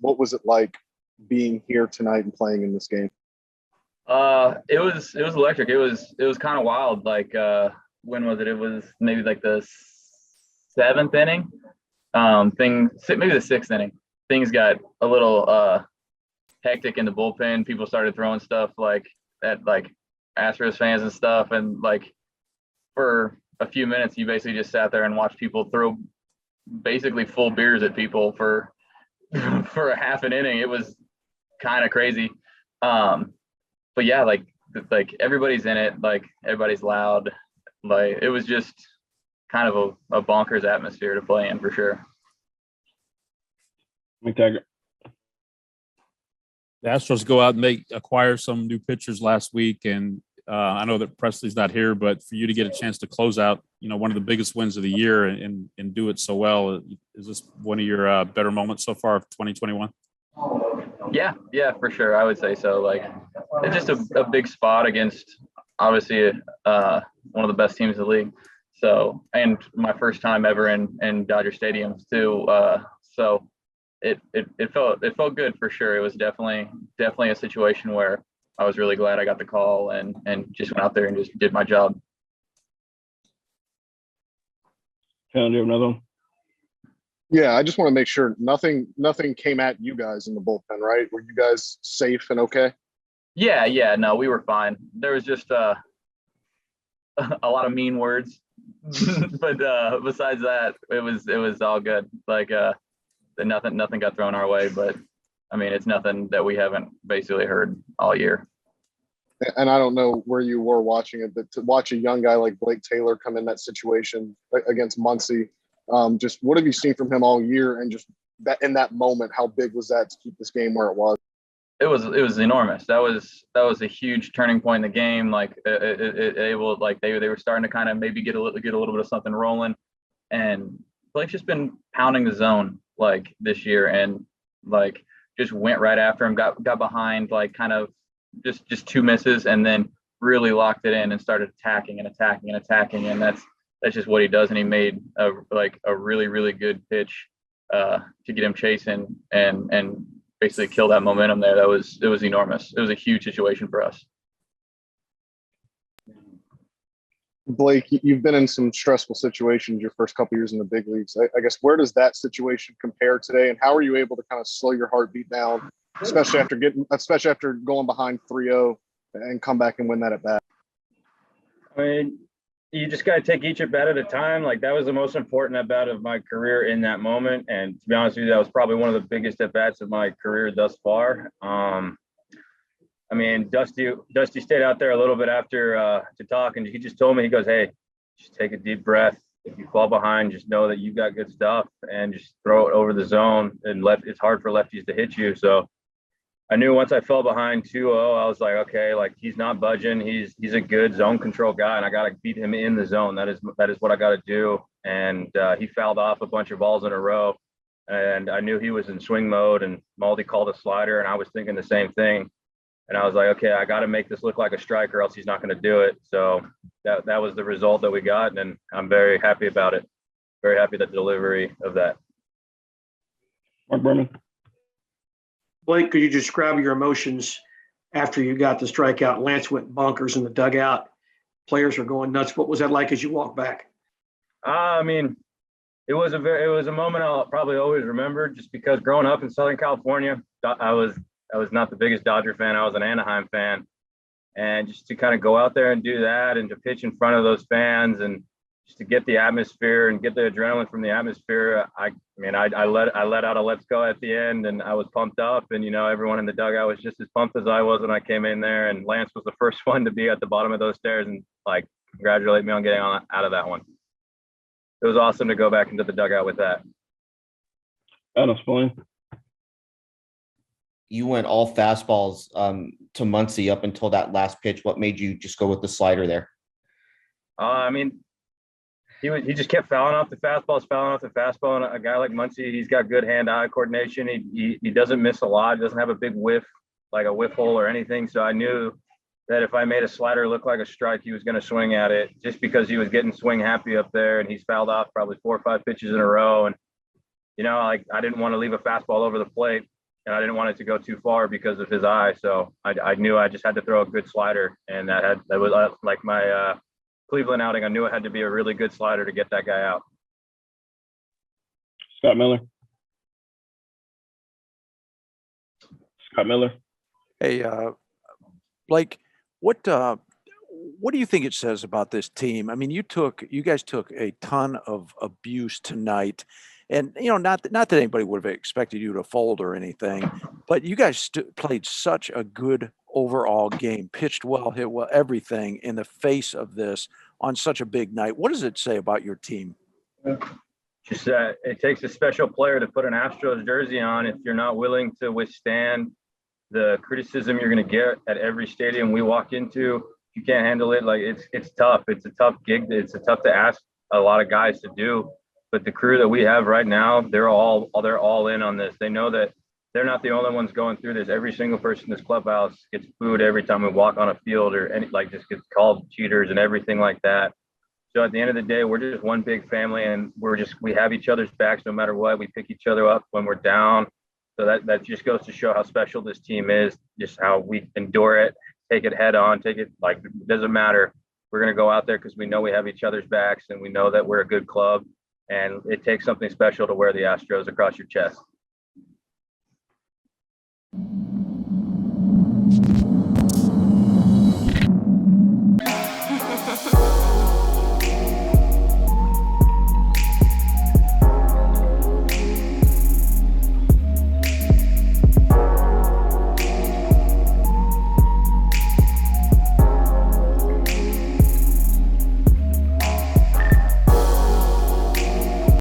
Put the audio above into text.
was it like being here tonight and playing in this game? It was electric. It was kind of wild. Like when was it? It was maybe like the seventh inning. Maybe the sixth inning. Things got a little hectic in the bullpen. People started throwing stuff like at like Astros fans and stuff, and like for a few minutes, you basically just sat there and watched people throw basically full beers at people for for a half an inning. It was kind of crazy. But yeah, like everybody's in it, like everybody's loud. Like it was just kind of a bonkers atmosphere to play in for sure. The Astros go out and acquire some new pitchers last week, and I know that Presley's not here, but for you to get a chance to close out, one of the biggest wins of the year and do it so well, is this one of your better moments so far of 2021? Yeah, for sure. I would say so. Like it's just a big spot against obviously one of the best teams in the league. So, and my first time ever in Dodger Stadium too. So it felt good for sure. It was definitely a situation where I was really glad I got the call and just went out there and just did my job. Can I do another one? Yeah, I just want to make sure nothing came at you guys in the bullpen, right? Were you guys safe and okay? Yeah, no, we were fine. There was just a lot of mean words, but besides that, it was all good. Like nothing got thrown our way, but I mean, it's nothing that we haven't basically heard all year. And I don't know where you were watching it, but to watch a young guy like Blake Taylor come in that situation against Muncy, just what have you seen from him all year? And just that in that moment, how big was that to keep this game where it was? It was enormous. That was a huge turning point in the game. Like they were starting to kind of maybe get a little bit of something rolling, and Blake's just been pounding the zone like this year, and like just went right after him, got behind, like kind of just two misses, and then really locked it in and started attacking, and that's just what he does. And he made a really, really good pitch to get him chasing and basically kill that momentum there. It was enormous. It was a huge situation for us. Blake, you've been in some stressful situations your first couple years in the big leagues. I guess where does that situation compare today, and how are you able to kind of slow your heartbeat down, especially after going behind 3-0 and come back and win that at bat? I mean, you just got to take each at bat at a time. Like that was the most important at bat of my career in that moment, and to be honest with you, that was probably one of the biggest at bats of my career thus far. I mean, Dusty stayed out there a little bit after to talk, and he just told me, he goes, "Hey, just take a deep breath. If you fall behind, just know that you got good stuff, and just throw it over the zone. And it's hard for lefties to hit you." So I knew once I fell behind 2-0, I was like, okay, like he's not budging. He's a good zone control guy, and I got to beat him in the zone. That is what I got to do. And he fouled off a bunch of balls in a row, and I knew he was in swing mode. And Maldi called a slider, and I was thinking the same thing. And I was like, okay, I got to make this look like a strike, or else he's not going to do it. So that was the result that we got, and I'm very happy about it. Very happy with the delivery of that. Mark Berman. Blake, could you describe your emotions after you got the strikeout? Lance went bonkers in the dugout. Players were going nuts. What was that like as you walked back? I mean, it was a moment I'll probably always remember, just because growing up in Southern California, I was not the biggest Dodger fan. I was an Anaheim fan, and just to kind of go out there and do that, and to pitch in front of those fans, and just to get the atmosphere and get the adrenaline from the atmosphere. I let out a let's go at the end, and I was pumped up, and everyone in the dugout was just as pumped as I was when I came in there. And Lance was the first one to be at the bottom of those stairs and like congratulate me on getting out of that one. It was awesome to go back into the dugout with that. Adam Spillane. You went all fastballs to Muncy up until that last pitch. What made you just go with the slider there? I mean, he just kept fouling off the fastball. And a guy like Muncy, he's got good hand-eye coordination. He doesn't miss a lot. He doesn't have a big whiff, like a whiff hole or anything. So I knew that if I made a slider look like a strike, he was going to swing at it, just because he was getting swing happy up there, and he's fouled off probably 4 or 5 pitches in a row. And I didn't want to leave a fastball over the plate. and I didn't want it to go too far because of his eye. So I knew I just had to throw a good slider, and that was like my Cleveland outing. I knew it had to be a really good slider to get that guy out. Scott Miller. Scott Miller. Hey, Blake, what do you think it says about this team? I mean, you guys took a ton of abuse tonight, and not that anybody would have expected you to fold or anything, but you guys played such a good overall game, pitched well, hit well, everything in the face of this on such a big night. What does it say about your team? Just it takes a special player to put an Astros jersey on if you're not willing to withstand the criticism you're going to get at every stadium we walk into. You can't handle it. Like it's tough. It's a tough gig. It's tough to ask a lot of guys to do. But the crew that we have right now, they're all in on this. They know that they're not the only ones going through this. Every single person in this clubhouse gets booed every time we walk on a field, or just gets called cheaters and everything like that. So at the end of the day, we're just one big family, and we have each other's backs no matter what. We pick each other up when we're down. So that just goes to show how special this team is, just how we endure it, take it head on, it doesn't matter. We're going to go out there because we know we have each other's backs, and we know that we're a good club, and it takes something special to wear the Astros across your chest.